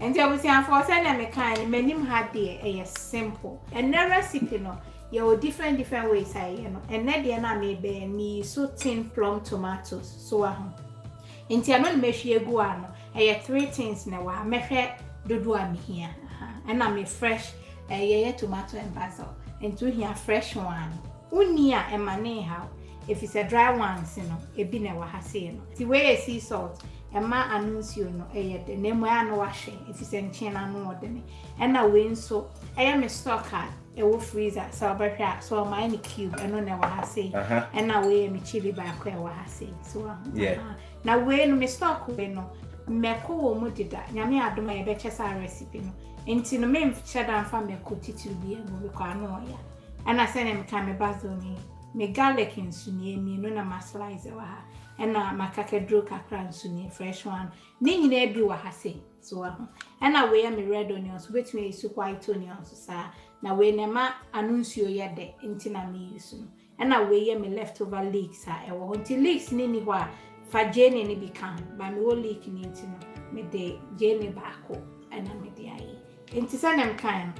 And I was saying for sending me kind, many had there simple. And the recipe, no, you have different ways, and then the na me so tin plum tomatoes, so Inti I don't make you go on. I have 3 things now. I make Adwoa me here, and I'm a fresh tomato and basil, and 2 here fresh one. Unia and my how if it's a dry one, it be never has seen. The way I sea salt. And ma announce you no the name where no washing if it's in China no ordinary. And I win so I am a stocker, a wolf freezer, so so my cube and no never has say. And now we me chili back where I say. So now when me stock we no MAKOLA mudida, Yami Adoma betches our recipe no. Into the main cheddar and family could to be able to know ya. And I send him come a basil me garlic in sunny me no na slice and my kakadro kakran sunny fresh one. Ning nebi wa hase so and I wear me red onions which me so white onions sir. Now we nema annuncio yede intina me use and I wear me leftover leeks I want leeks nini wa fa jene ni become but me will leak in intino me de jene bako and I me de aye. Intisa nem kind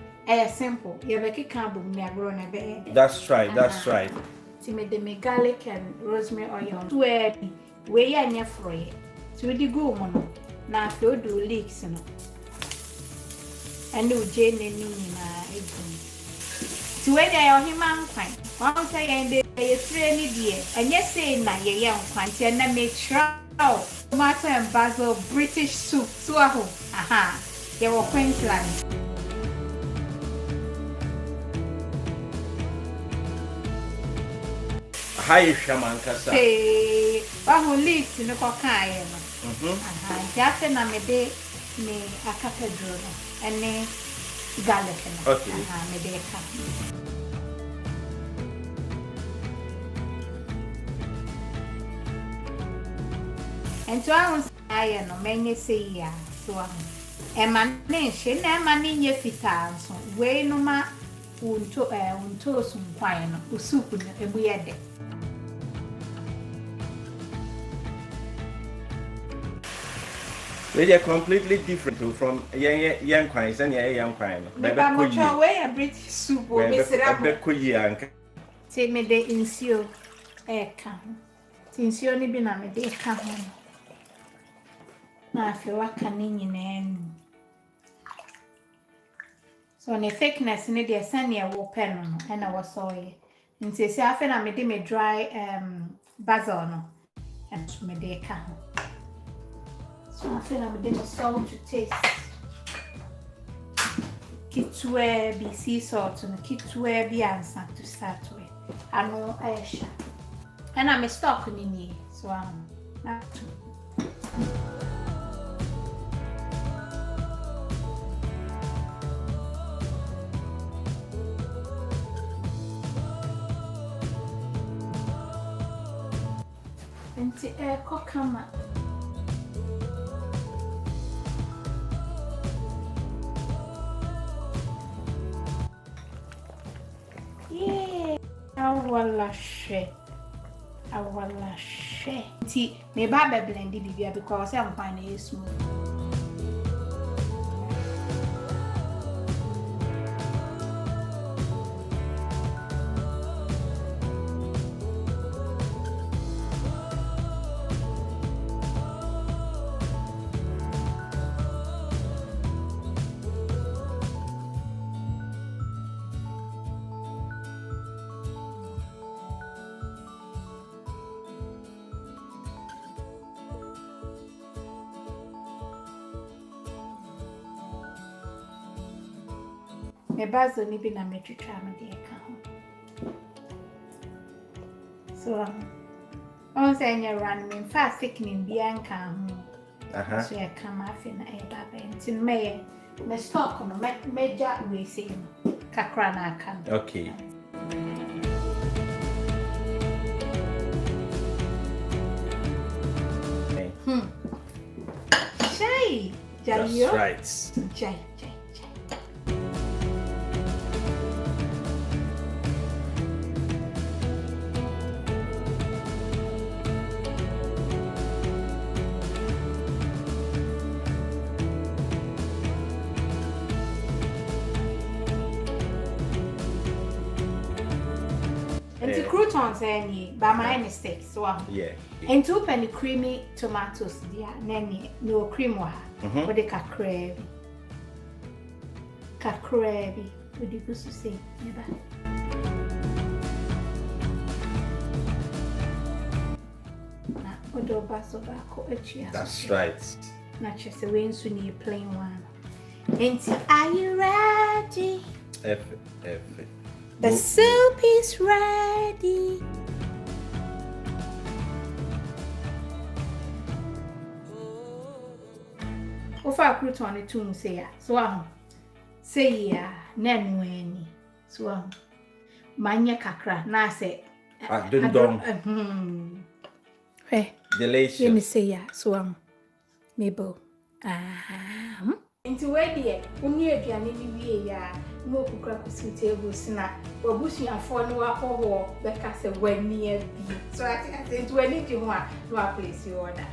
simple you have a cabo me agro be. That's right. Me garlic and rosemary oil. We are near free. So we go mono. Now if you do leeks no. And do Jane and Nina. So when they are him and fine. Once I end a friendly dear. And yes say na ye young quantity and I make trout. Tomato and basil British soup. So aha. They were Queensland. Hi, Shaman Cassa. Hey, who lives in the cocaine? After na me de me a cathedral and me garlic. Okay. Me de and so I was iron or many say ya so a man nation and man in your fita so way no ma unto some quine or soup and we had it. They are completely different from young quines and young quine. But I'm not way a British soup or Miss say me de insio come. Since you only been a me de come home. Now if you work an in so on a thickness in the sunny pen and I was sorry. And say I feel I made me dry basil and me de come. So I feel I'm going to salt to taste. Kitwe be sea salt and kitwe be answer to start with. I know I shall. And I'm a stock in here, so I'm not. And the cockama. Awalashe. See, me baba blend it because I'm finding it smooth. Me basil ni bi na me twitwa me de ka ho. So on say nya run me fast sickening bi anka ho. So ya come afi na e baba ntin me stock no me ja we say kakra na aka. Okay. Shay, that's right. Jay. Into croutons any, but my mistake. So yeah. Into penny creamy tomatoes, dear, nanny, no cream wa. What the cacrabi. Cacrabi. Would you to say? Never. That's right. Not just a way to need plain one. Into are you ready? F. The soup is ready. Ofa crouton the tune say ya. Say ya, nenweni. So manya kakra na say Hey, delicious. Let me say ya. So Mabel. Into where dear, when you have any ya, no cook table snap, or bushing a phone or because when near be. So I think when you want, no place you order.